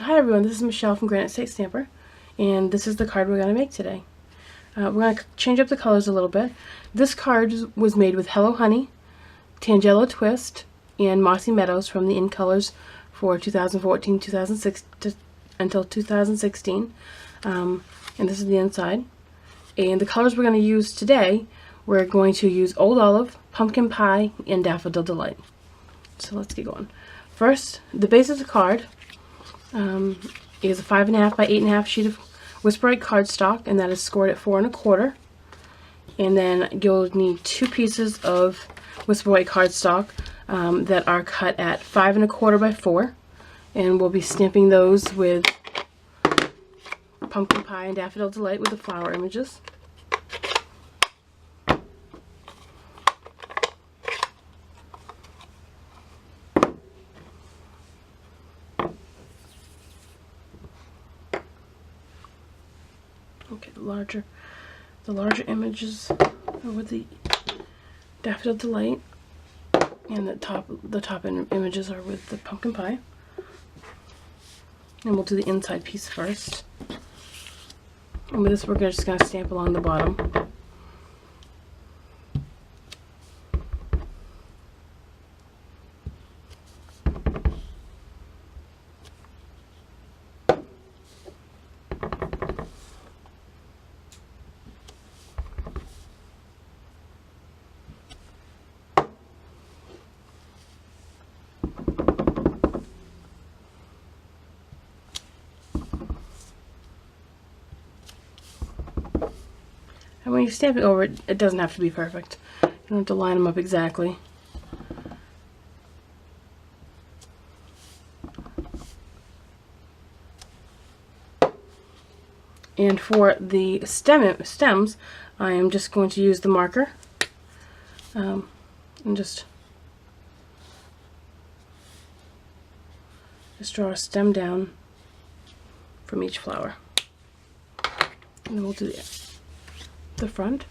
Hi everyone, this is Michelle from Granite State Stamper, and this is the card we're going to make today. We're going to change up the colors a little bit. This card was made with Hello Honey, Tangelo Twist, and Mossy Meadows from the In Colors for 2014-2016 until 2016. And this is the inside. And the colors we're going to use today, we're going to use Old Olive, Pumpkin Pie, and Daffodil Delight. So let's get going. First, the base of the card is a 5.5 by 8.5 sheet of Whisperite cardstock, and that is scored at 4 1/4. And then you'll need 2 pieces of Whisperite cardstock that are cut at 5 1/4 by 4, and we'll be stamping those with Pumpkin Pie and Daffodil Delight with the flower images. Okay, the larger images are with the Daffodil Delight, and the top images are with the Pumpkin Pie. And we'll do the inside piece first. And with this, we're just going to stamp along the bottom. And when you stamp it over, it doesn't have to be perfect. You don't have to line them up exactly. And for the stems, I am just going to use the marker and just draw a stem down from each flower. And then we'll do the front.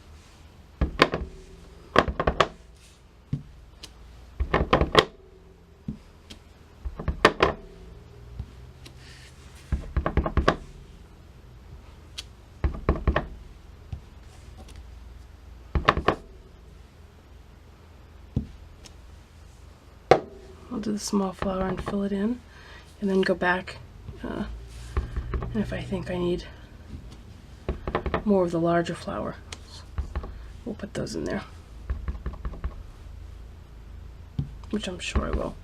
I'll do the small flower and fill it in, and then go back, and if I think I need more of the larger flower, we'll put those in there, which I'm sure I will.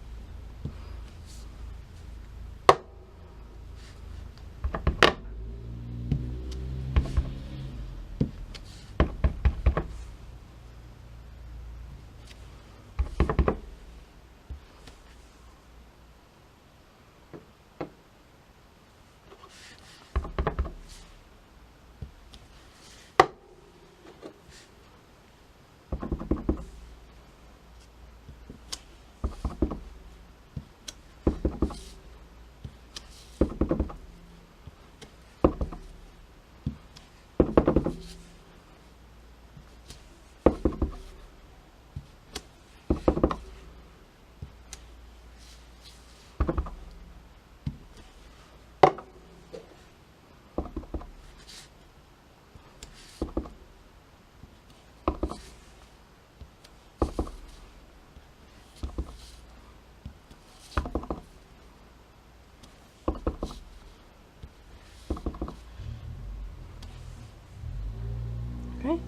Okay,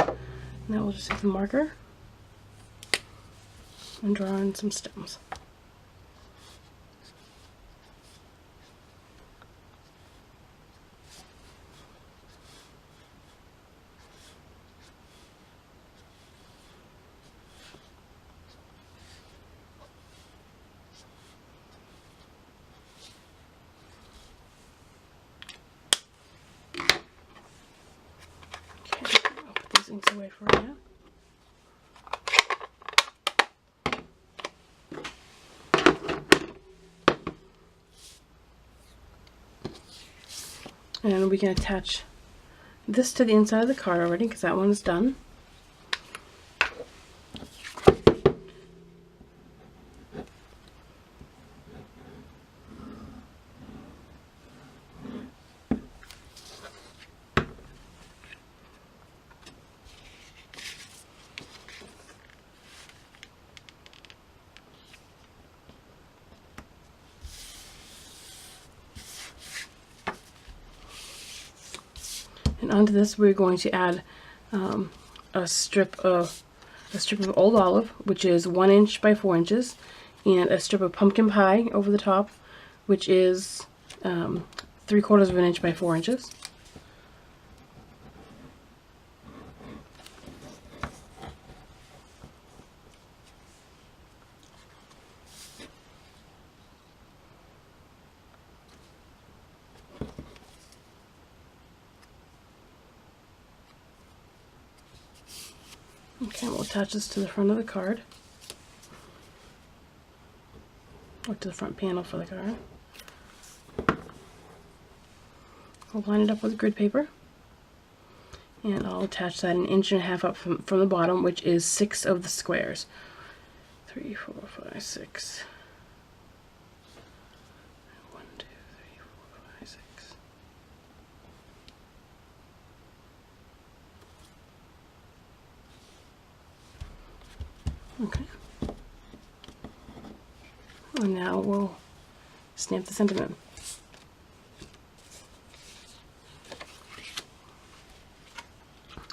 now we'll just take the marker and draw in some stems. Inks away for right now. And we can attach this to the inside of the card already, because that one's done. And onto this we're going to add a strip of old olive, which is 1 inch by 4 inches, and a strip of pumpkin pie over the top, which is 3/4 of an inch by 4 inches. Okay, we'll attach this to the front of the card, or to the front panel for the card. I'll line it up with grid paper, and I'll attach that 1.5 inches up from the bottom, which is 6 of the squares. 3, 4, 5, 6. 1, 2, 3, 4, 5, 6. Okay. And now we'll stamp the sentiment.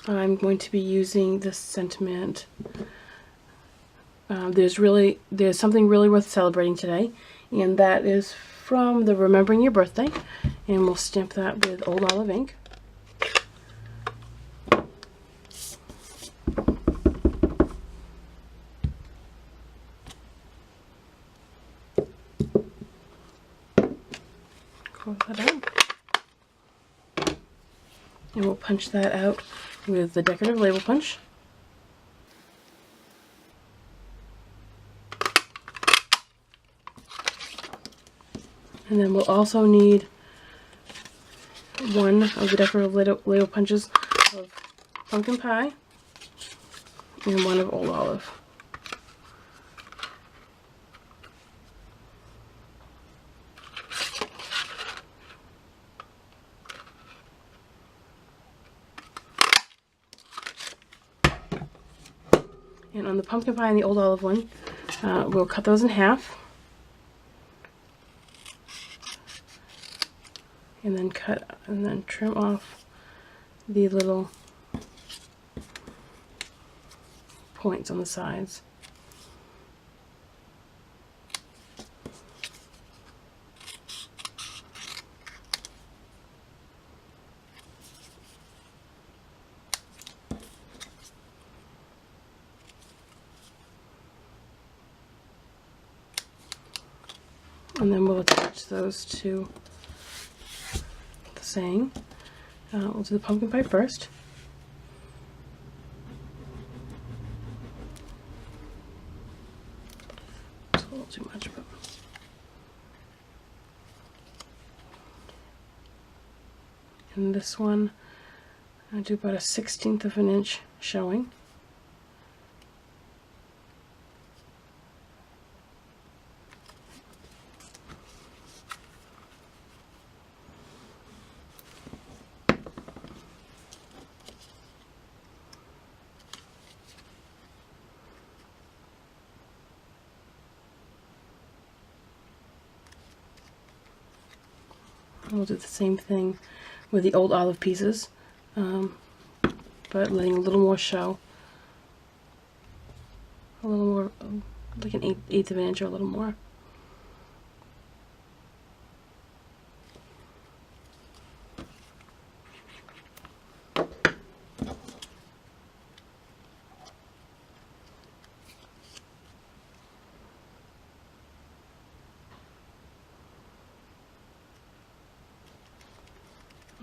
I'm going to be using this sentiment. There's something really worth celebrating today, and that is from the Remembering Your Birthday, and we'll stamp that with Old Olive ink. Close that out, and we'll punch that out with the decorative label punch. And then we'll also need one of the decorative label punches of pumpkin pie and one of Old Olive. And on the pumpkin pie and the Old Olive one, we'll cut those in half. And then trim off the little points on the sides. And then we'll attach those to the saying. We'll do the pumpkin pie first. It's a little too much, but and this one, I do about 1/16 of an inch showing. We'll do the same thing with the Old Olive pieces, but letting a little more show. A little more, like an eighth of an inch or a little more.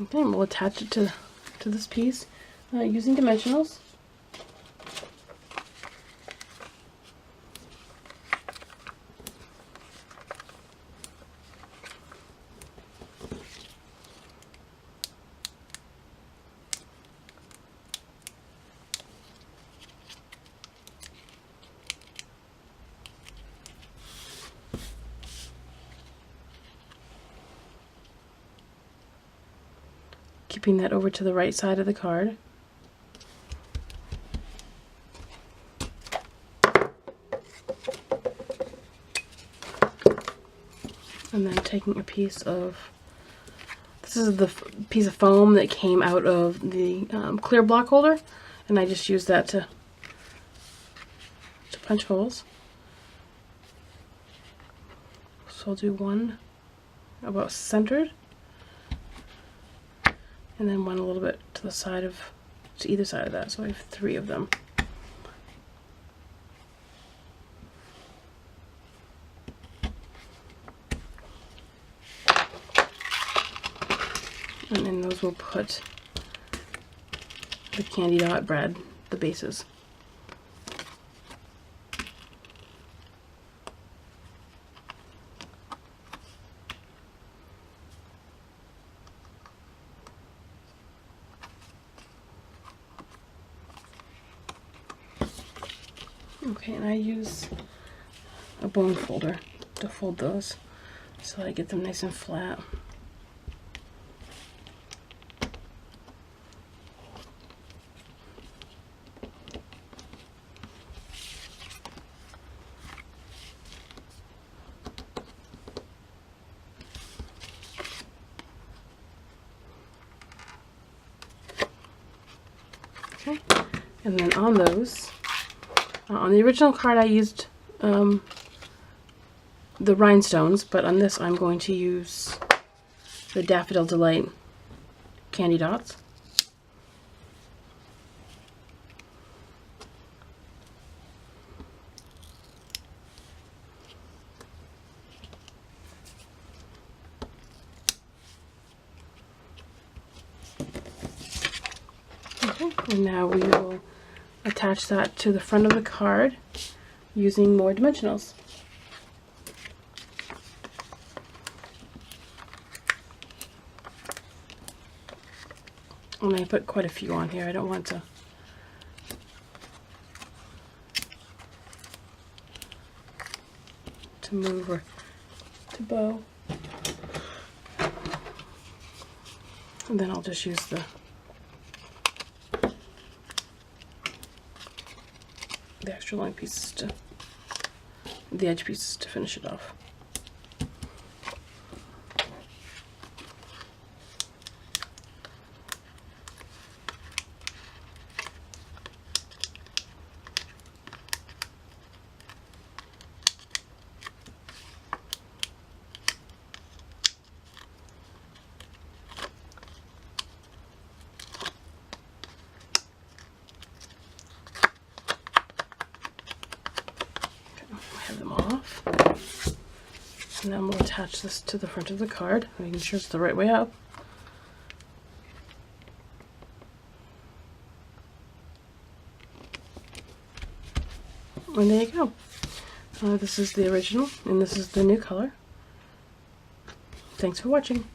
Okay, and we'll attach it to this piece using dimensionals. Keeping that over to the right side of the card. And then taking a piece of the This is the piece of foam that came out of the clear block holder, and I just used that to punch holes. So I'll do one about centered, and then one a little bit to the side of, to either side of that, so I have 3 of them. And then those will put the candy dot bread, the bases. Okay, and I use a bone folder to fold those so I get them nice and flat. Okay, and then on those, on the original card I used the rhinestones, but on this I'm going to use the Daffodil Delight candy dots. Okay, and now we will attach that to the front of the card using more dimensionals. And I put quite a few on here. I don't want to move or to bow. And then I'll just use the extra long pieces to, the edge pieces to finish it off. Have them off, and then we'll attach this to the front of the card, making sure it's the right way up. And there you go. This is the original, and this is the new color. Thanks for watching.